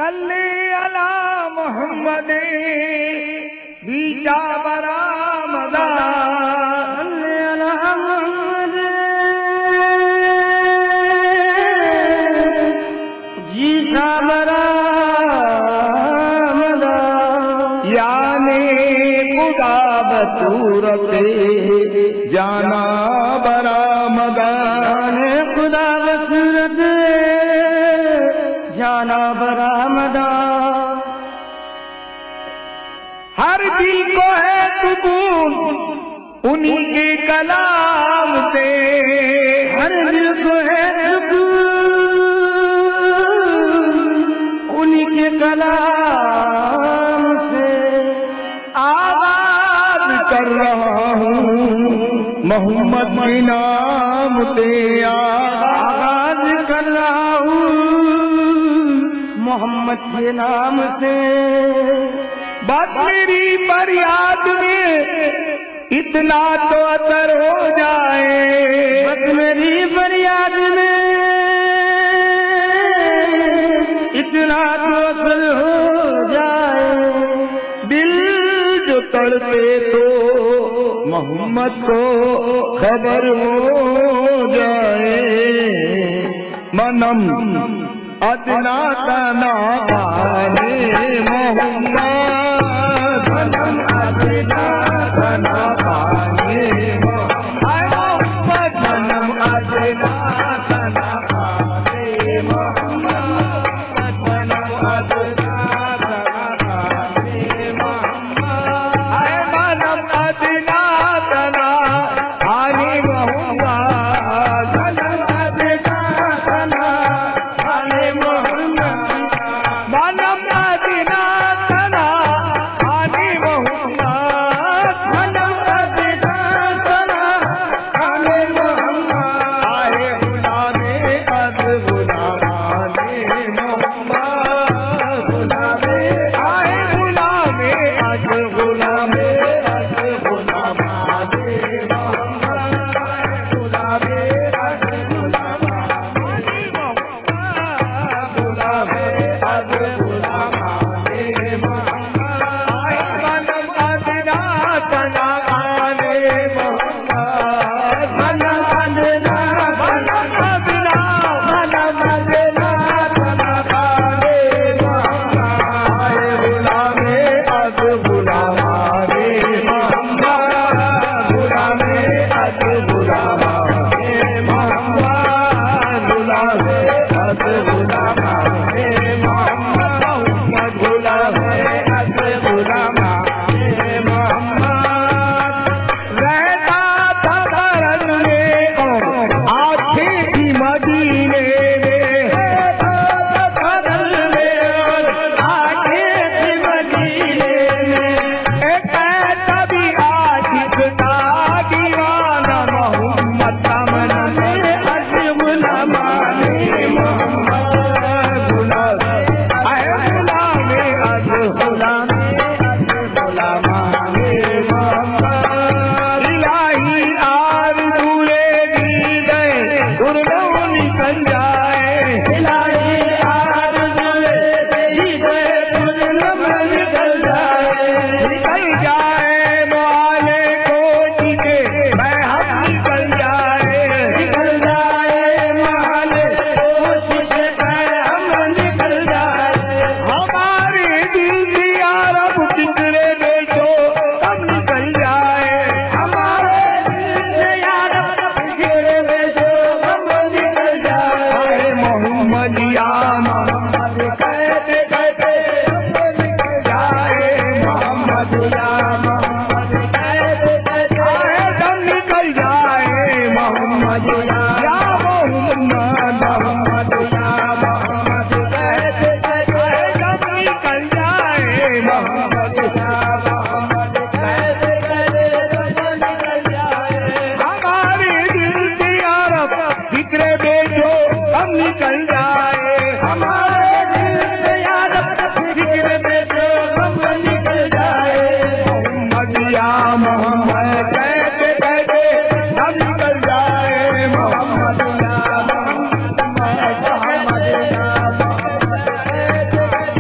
सल्ली अला मोहम्मद बीजा बरामदा सल्ली अला मोहम्मद जीसा बरामदा यानी खुदा बसूरत जाना बरामदा यानी खुदा बसूरत जाना बरामदा हर दिल को है सुकून उन्हीं के कलाम से, हर दिल को है सुकून उन्हीं के कलाम से। आवाज कर रहा हूँ मोहम्मद के नाम से, आवाज कर रहा हूँ मोहम्मद के नाम से। बस मेरी फरियाद में इतना तो असर हो जाए, बस मेरी फरियाद में इतना तो असर हो जाए। दिल जो तड़पे तो मोहम्मद को खबर हो जाए। मनम अदना तना पाने मोहम्मद, मनम अदना तना पाने मोहम्मद, मनम अदना तना पाने मोहम्मद, मनम अदना तना पाने मोहम्मद, मनम अदना तना पाने मोहम्मद, मनम अदना तना पाने मोहम्मद, मनम अदना तना पाने मोहम्मद, मनम अदना तना पाने मोहम्मद। आए गुलामे अद गुलामाने मोहम्मद, गुलामे आए गुलामे अद गुलामे अद गुलामाने मोहम्मद, गुलामे अद गुलामाने मोहम्मद, गुलामे अद गुलामाने मोहम्मद। आए मनम अदना तना आने मोहम्मद, मनम अदना मनम अदना मनम अदना तना आने मोहम्मद। आए गुलामे अद गुलामाने मोहम्मद, गुलामे अद गुलामाने मोहम्मद, गुलामे अद गुलामाने मोहम्मद, मोहम्मद गुलामे अद गुलामाने मोहम्मद। रहता था भरत में और आंखें थी मदीने में, रहता था भरत में और आंखें थी मदीने में। एक ऐसा भी आशिक था दीवाना मोहम्मद तमन्ना में अज गुलामाने मोहम्मद, गुलामे आए गुलामे अज गुलामे अज गुलामाने मोहम्मद। इलाही आरज़ूए दीदाए गुरबों निकल जाए, इलाही आरज़ूए दीदाए गुरबों निकल जाए मोआले कोची के महब निकल जाए, मोआले कोची के महब निकल जाए। हमारे दिल की यारब कितने बेटो तब निकल जाए, हमारे दिल से यारब कितने बेटो तब निकल जाए। आए मोहम्मद या मोहम्मद कहते कहते तब निकल जाए, मोहम्मद या मोहम्मद कहते कहते आए तब निकल जाए, मोहम्मद या मोहम्मद, मोहम्मद या मोहम्मद कहते कहते आए तब निकल जाए, मोहम्मद या मोहम्मद कहते कहते तब निकल जाए। हमारे दिल की यारब फिक्रे बेटो तब निकल जाए, हमारे दिल से यारब फिक्रे बेटो तब निकल जाए। मोहम्मद या मोहम्मद कहते कहते तब निकल जाए, मोहम्मद या मोहम्मद, मोहम्मद या मोहम्मद कहते कहते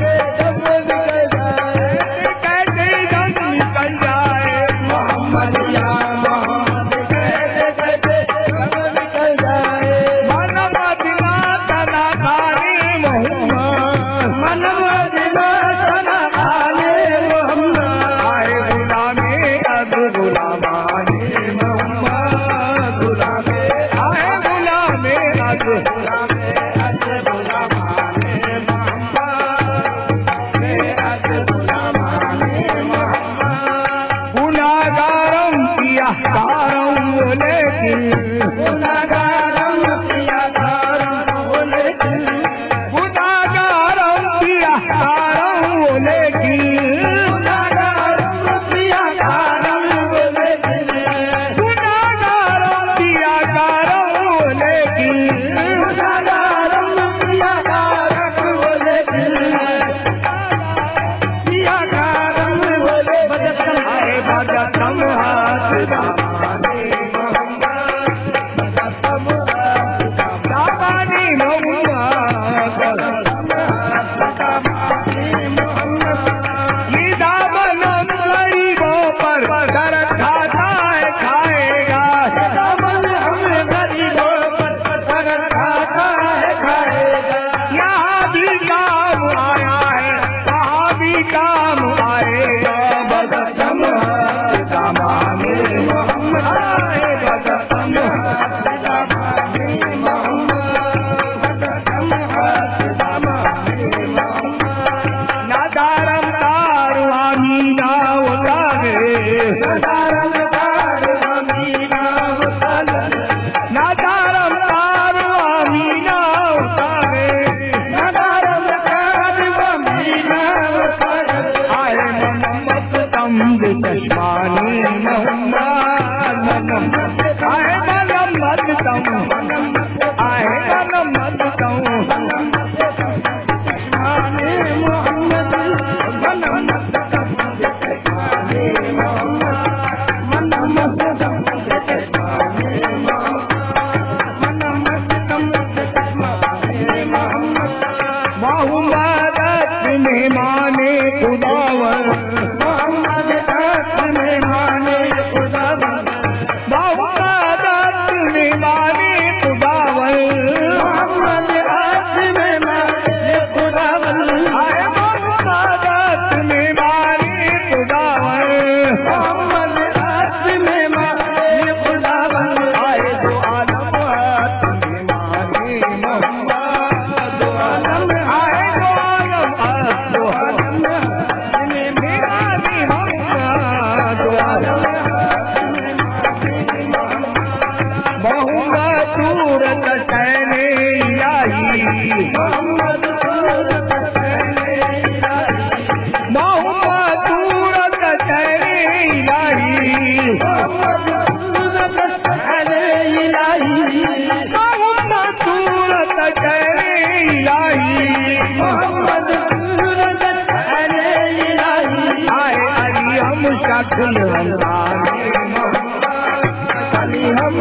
काम आएगा बदतम दामाने मोहम्मद आए बदतम दामाने मोहम्मद बदतम दामाने मोहम्मद नादारम तारवा मीना उतारे नादारम तारवा मीना उतारे नादारम तारवा मीना उतारे नादारम तारवा मीना उतारे आए मोहम्मद तम चश्मानी मोहम्मद आए मोहम्मद तम आए मोहम्मद तम चश्मानी मोहम्मद माने खुदावर मोहम्मद में माने खुदावर मोहम्मद में माने खुदावर मोहम्मद में माने खुदावर आए मोहम्मद में माने खुदावर मोहम्मद में माने खुदावर आए दो आलम में माने मोहम्मद दो आलम आए दो मोहम्मद सूरत सैने इलाही मोहम्मद सूरत सैने इलाही मोहम्मद सूरत सैने इलाही मोहम्मद सूरत सैने इलाही मोहम्मद सूरत सैने इलाही मोहम्मद सूरत सैने इलाही आए अली हम शक्ल रंगाने अली हम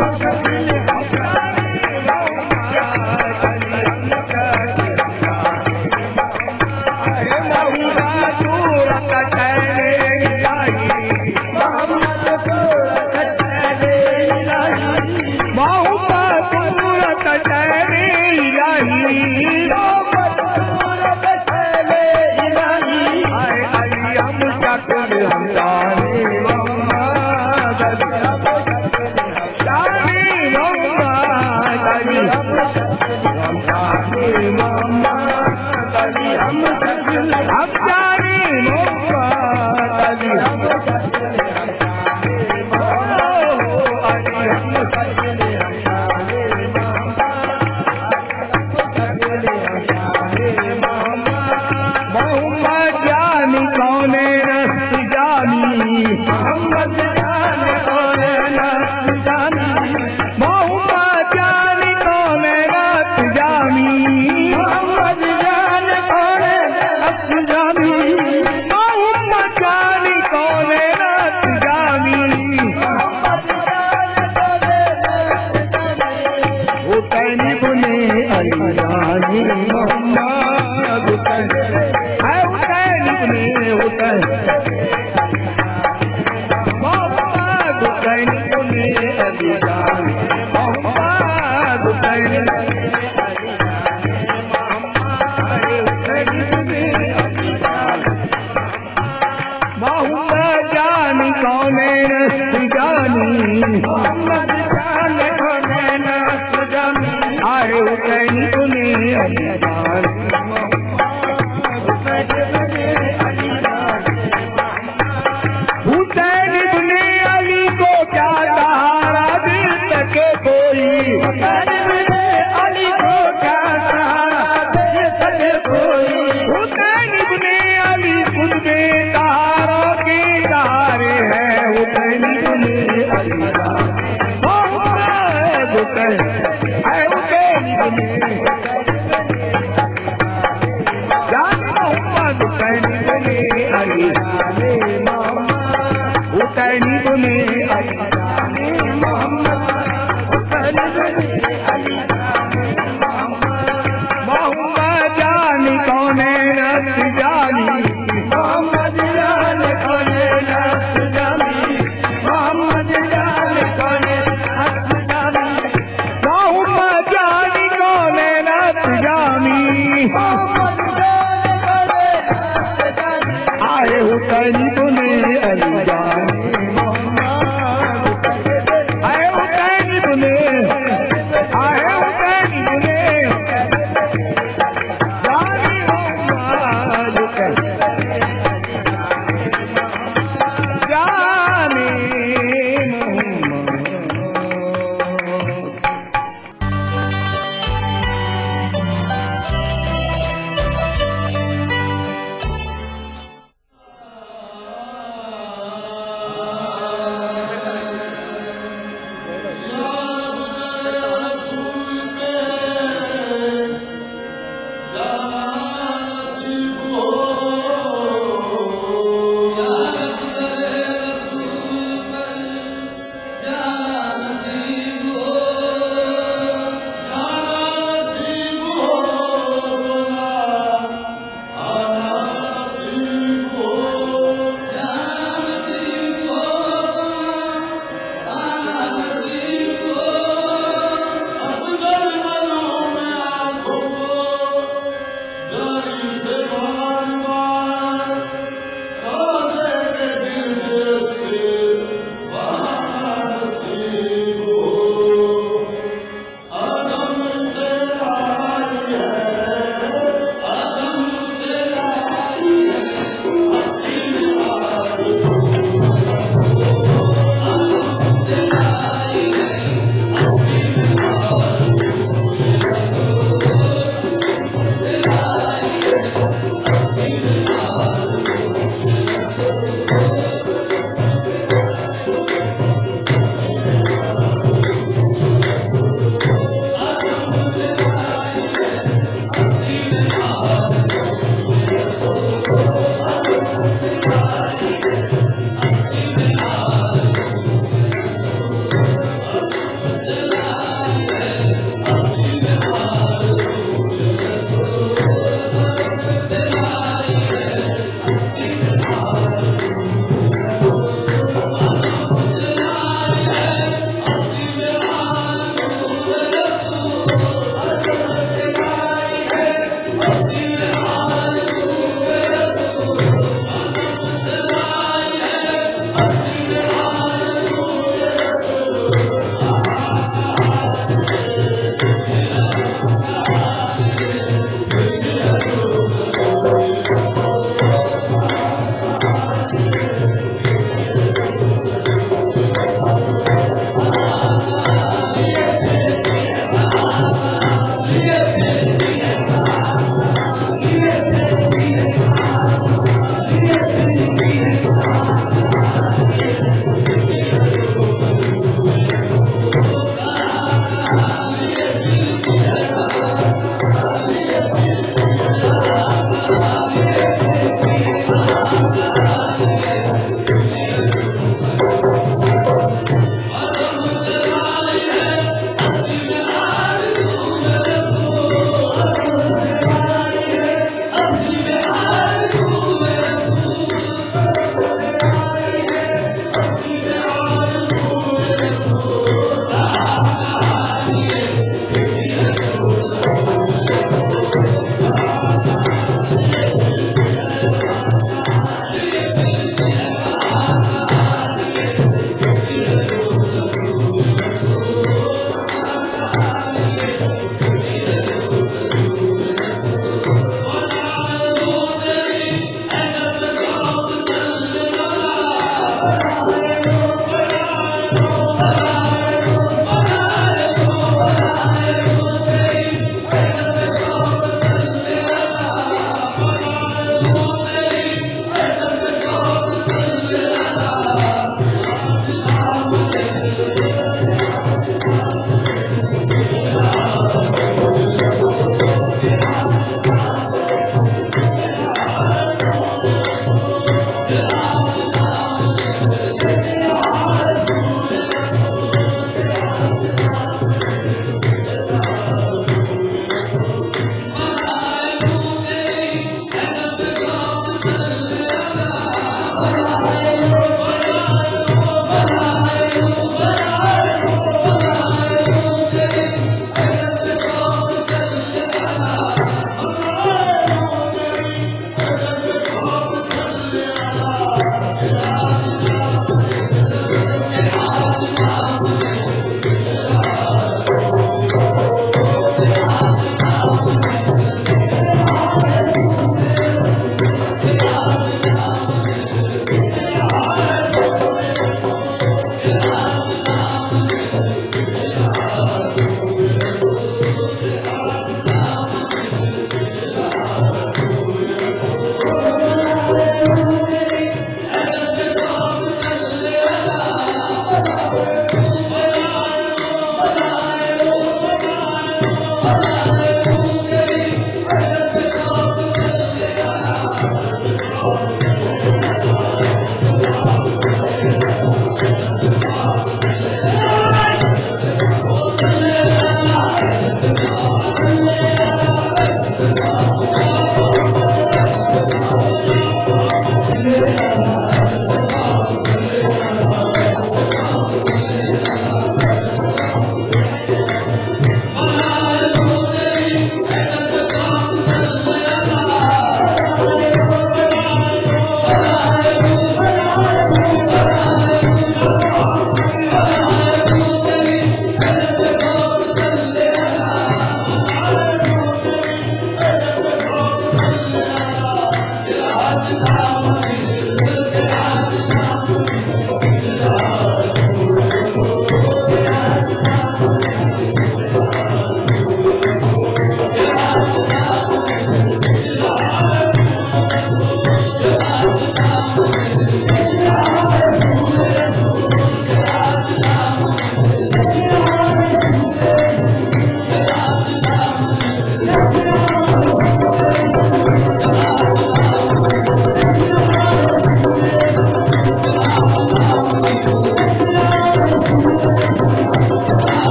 उतरी बुने अनजाने आए उतरी बुने आए उतरी बुने जाने मोहम्मद जाने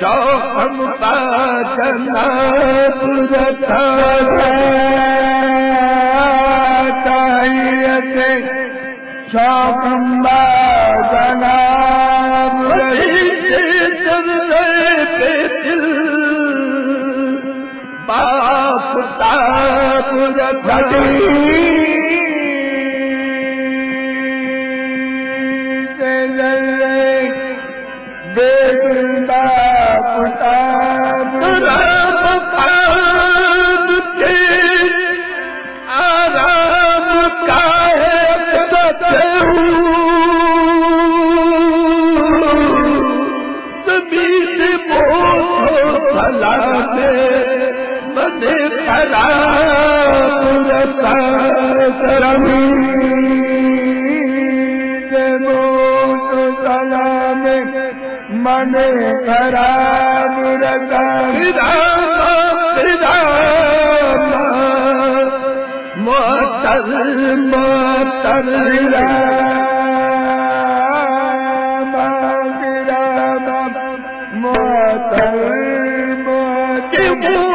शौकम पाचना पुरता शौकम पाचना बाप पुरता बेटा पुता आराम का है जमीन बोलो भला से बने खराब मन खराब रखा मोतर मोतर मोतर मोती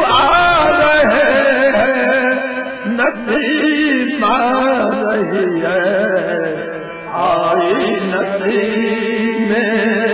आ रहे हैं नदी मार रही है आई नदी में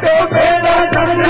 तो